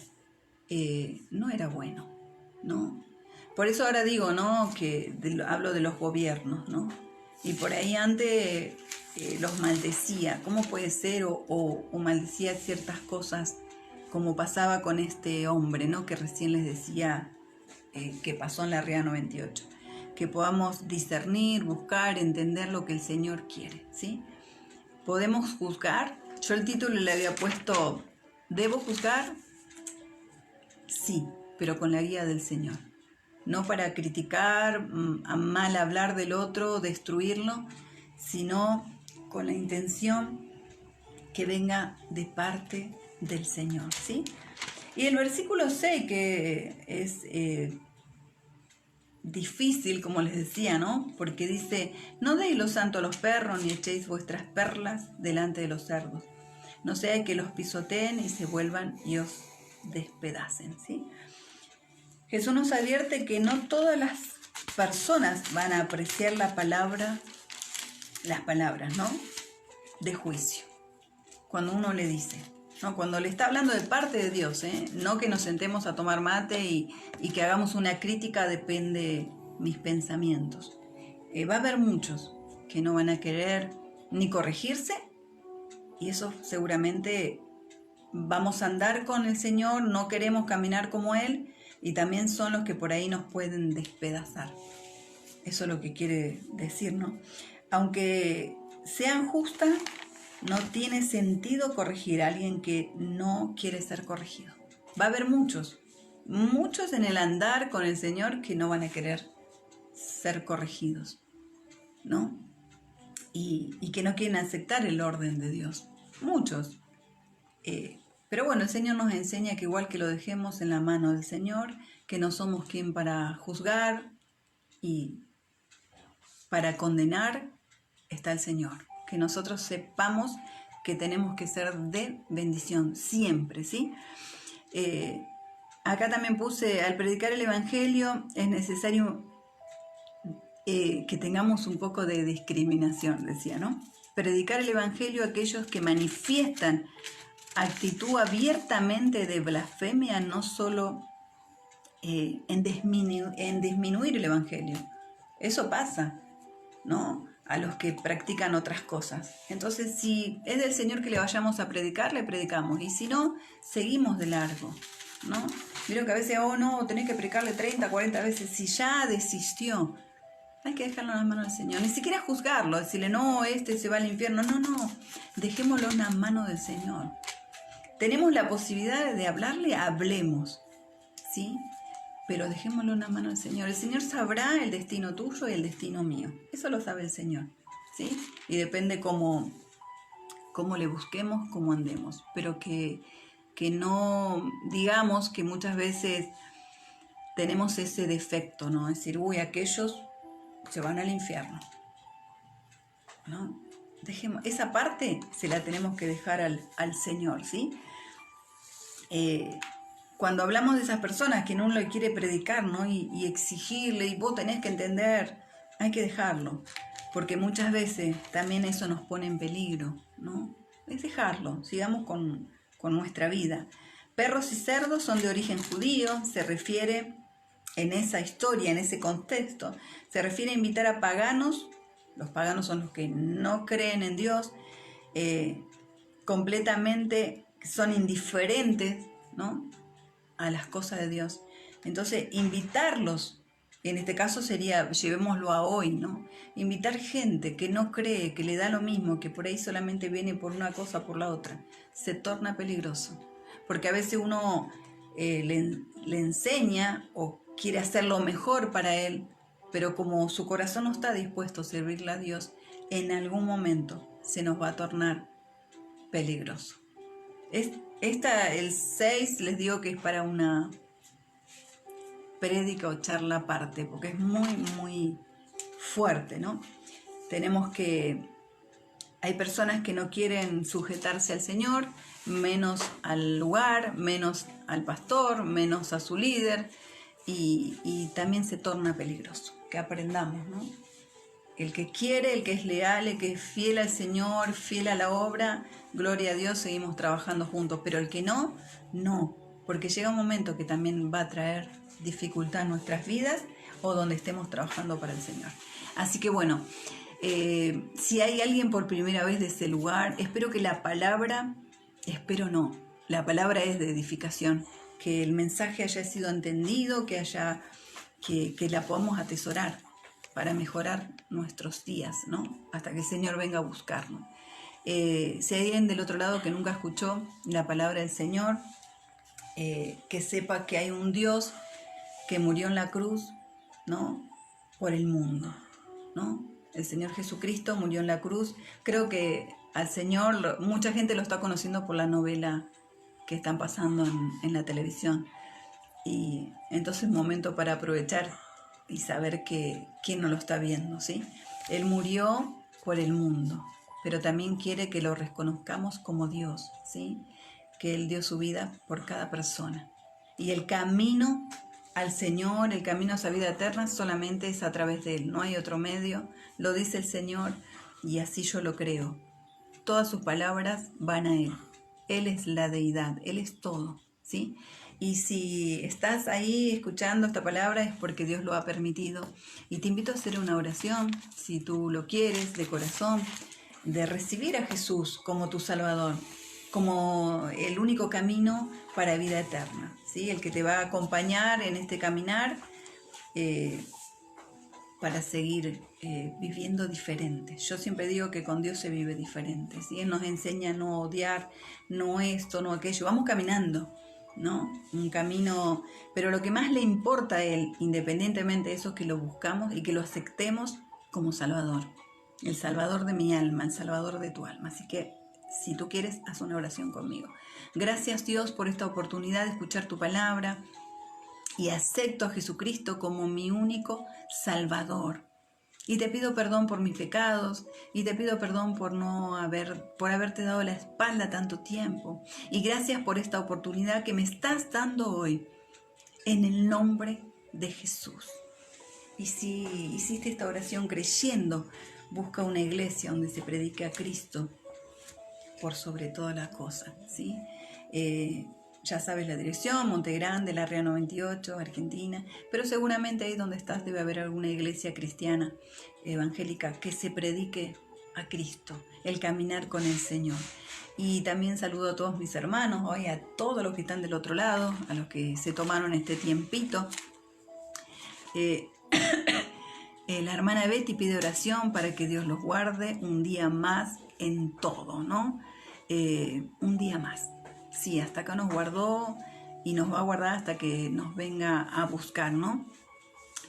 Speaker 1: no era bueno, ¿no? Por eso ahora digo, ¿no? Que hablo de los gobiernos, ¿no? Y por ahí antes los maldecía, ¿cómo puede ser? O maldecía ciertas cosas, como pasaba con este hombre, ¿no? Que recién les decía que pasó en la Ría 98. Que podamos discernir, buscar, entender lo que el Señor quiere, ¿sí? ¿Podemos juzgar? Yo el título le había puesto, ¿debo juzgar? Sí, pero con la guía del Señor. No para criticar, a mal hablar del otro, destruirlo, sino con la intención que venga de parte del Señor, ¿sí? Y el versículo 6, que es difícil, como les decía, ¿no? Porque dice, no deis lo santo a los perros, ni echéis vuestras perlas delante de los cerdos. No sea que los pisoteen y se vuelvan y os despedacen, ¿sí? Jesús nos advierte que no todas las personas van a apreciar las palabras, ¿no? De juicio. Cuando uno le dice, ¿no? Cuando le está hablando de parte de Dios, no que nos sentemos a tomar mate y que hagamos una crítica, depende mis pensamientos. Va a haber muchos que no van a querer ni corregirse, y eso seguramente vamos a andar con el Señor, no queremos caminar como Él, y también son los que por ahí nos pueden despedazar. Eso es lo que quiere decir, ¿no? Aunque sean justas, no tiene sentido corregir a alguien que no quiere ser corregido. Va a haber muchos en el andar con el Señor que no van a querer ser corregidos, ¿no? Y que no quieren aceptar el orden de Dios. Muchos. Pero bueno, el Señor nos enseña que igual que lo dejemos en la mano del Señor, que no somos quien para juzgar y para condenar, está el Señor. Que nosotros sepamos que tenemos que ser de bendición siempre, ¿sí? Acá también puse, al predicar el Evangelio es necesario que tengamos un poco de discriminación, decía, ¿no? Predicar el Evangelio a aquellos que manifiestan actitud abiertamente de blasfemia, no solo en disminuir el Evangelio. Eso pasa, ¿no? A los que practican otras cosas. Entonces, si es del Señor que le vayamos a predicar, le predicamos. Y si no, seguimos de largo, ¿no? Vieron que a veces, no, tenés que predicarle 30, 40 veces. Si ya desistió, hay que dejarlo en las manos del Señor. Ni siquiera juzgarlo, decirle, no, este se va al infierno. No, dejémoslo en las manos del Señor. Tenemos la posibilidad de hablarle, hablemos, ¿sí? Pero dejémoslo en las manos del Señor. El Señor sabrá el destino tuyo y el destino mío. Eso lo sabe el Señor, ¿sí? Y depende cómo le busquemos, cómo andemos. Pero que no digamos que muchas veces tenemos ese defecto, ¿no? Es decir, aquellos se van al infierno, ¿no? Dejemos, esa parte se la tenemos que dejar al Señor, ¿sí? Cuando hablamos de esas personas que no lo quiere predicar, ¿no? Y exigirle, y vos tenés que entender, hay que dejarlo, porque muchas veces también eso nos pone en peligro, ¿no? Es dejarlo, sigamos con nuestra vida. Perros y cerdos son de origen judío, se refiere en esa historia, en ese contexto, se refiere a invitar a paganos. Los paganos son los que no creen en Dios, completamente son indiferentes, ¿no?, a las cosas de Dios. Entonces, invitarlos, en este caso sería, llevémoslo a hoy, ¿no? Invitar gente que no cree, que le da lo mismo, que por ahí solamente viene por una cosa o por la otra, se torna peligroso. Porque a veces uno le enseña o quiere hacer lo mejor para él, pero como su corazón no está dispuesto a servirle a Dios, en algún momento se nos va a tornar peligroso. El 6 les digo que es para una prédica o charla aparte, porque es muy, muy fuerte, ¿no? Hay personas que no quieren sujetarse al Señor, menos al lugar, menos al pastor, menos a su líder, y también se torna peligroso. Que aprendamos, ¿no? El que quiere, el que es leal, el que es fiel al Señor, fiel a la obra, gloria a Dios, seguimos trabajando juntos. Pero el que no, no. Porque llega un momento que también va a traer dificultad en nuestras vidas o donde estemos trabajando para el Señor. Así que bueno, si hay alguien por primera vez de ese lugar, espero que la palabra es de edificación, que el mensaje haya sido entendido, que la podamos atesorar para mejorar nuestros días, ¿no? Hasta que el Señor venga a buscarnos. Si hay alguien del otro lado que nunca escuchó la palabra del Señor, que sepa que hay un Dios que murió en la cruz, ¿no? Por el mundo, ¿no? El Señor Jesucristo murió en la cruz. Creo que al Señor mucha gente lo está conociendo por la novela que están pasando en la televisión. Y entonces es momento para aprovechar y saber quién no lo está viendo, ¿sí? Él murió por el mundo, pero también quiere que lo reconozcamos como Dios, ¿sí? Que Él dio su vida por cada persona. Y el camino al Señor, el camino a esa vida eterna, solamente es a través de Él. No hay otro medio, lo dice el Señor, y así yo lo creo. Todas sus palabras van a Él. Él es la deidad, Él es todo, ¿sí? Y si estás ahí escuchando esta palabra es porque Dios lo ha permitido. Y te invito a hacer una oración, si tú lo quieres, de corazón, de recibir a Jesús como tu Salvador, como el único camino para vida eterna, ¿sí? El que te va a acompañar en este caminar para seguir viviendo diferente. Yo siempre digo que con Dios se vive diferente, ¿sí? Él nos enseña a no odiar, no esto, no aquello. Vamos caminando, ¿no? Un camino, pero lo que más le importa a Él, independientemente de eso, es que lo buscamos y que lo aceptemos como Salvador. El Salvador de mi alma, el Salvador de tu alma. Así que si tú quieres, haz una oración conmigo. Gracias, Dios, por esta oportunidad de escuchar tu palabra, y acepto a Jesucristo como mi único Salvador. Y te pido perdón por mis pecados, y te pido perdón por haberte dado la espalda tanto tiempo. Y gracias por esta oportunidad que me estás dando hoy, en el nombre de Jesús. Y si hiciste esta oración creyendo, busca una iglesia donde se predique a Cristo por sobre todas las cosas, ¿sí? Ya sabes la dirección, Monte Grande, la Rea 98, Argentina, pero seguramente ahí donde estás debe haber alguna iglesia cristiana, evangélica, que se predique a Cristo, el caminar con el Señor. Y también saludo a todos mis hermanos, hoy a todos los que están del otro lado, a los que se tomaron este tiempito. La hermana Betty pide oración para que Dios los guarde un día más en todo, ¿no? Un día más. Sí, hasta acá nos guardó y nos va a guardar hasta que nos venga a buscar, ¿no?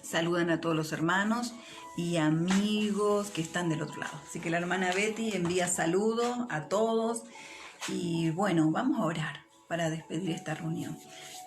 Speaker 1: Saludan a todos los hermanos y amigos que están del otro lado. Así que la hermana Betty envía saludos a todos. Y bueno, vamos a orar para despedir esta reunión.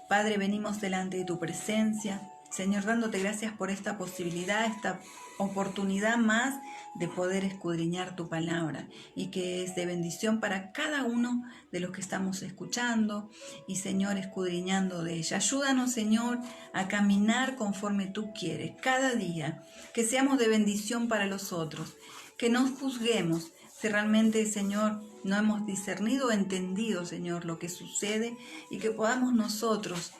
Speaker 1: Padre, venimos delante de tu presencia, Señor, dándote gracias por esta posibilidad, esta oportunidad más de poder escudriñar tu palabra, y que es de bendición para cada uno de los que estamos escuchando y, Señor, escudriñando de ella. Ayúdanos, Señor, a caminar conforme tú quieres cada día, que seamos de bendición para los otros, que no juzguemos si realmente, Señor, no hemos discernido o entendido, Señor, lo que sucede, y que podamos nosotros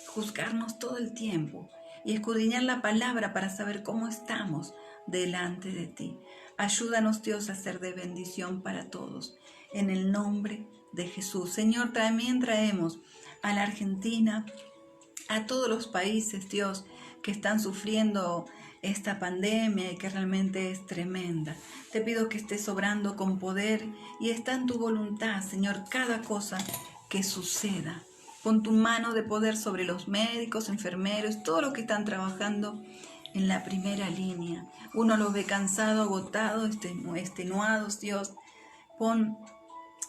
Speaker 1: juzgarnos todo el tiempo y escudriñar la palabra para saber cómo estamos delante de ti. Ayúdanos, Dios, a ser de bendición para todos, en el nombre de Jesús. Señor, también traemos a la Argentina, a todos los países, Dios, que están sufriendo esta pandemia y que realmente es tremenda. Te pido que estés obrando con poder y está en tu voluntad, Señor, cada cosa que suceda. Pon tu mano de poder sobre los médicos, enfermeros, todos los que están trabajando en la primera línea. Uno los ve cansados, agotados, extenuados, Dios. Pon,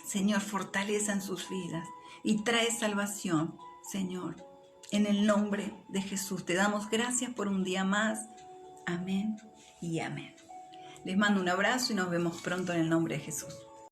Speaker 1: Señor, fortaleza en sus vidas y trae salvación, Señor. En el nombre de Jesús te damos gracias por un día más. Amén y amén. Les mando un abrazo y nos vemos pronto en el nombre de Jesús.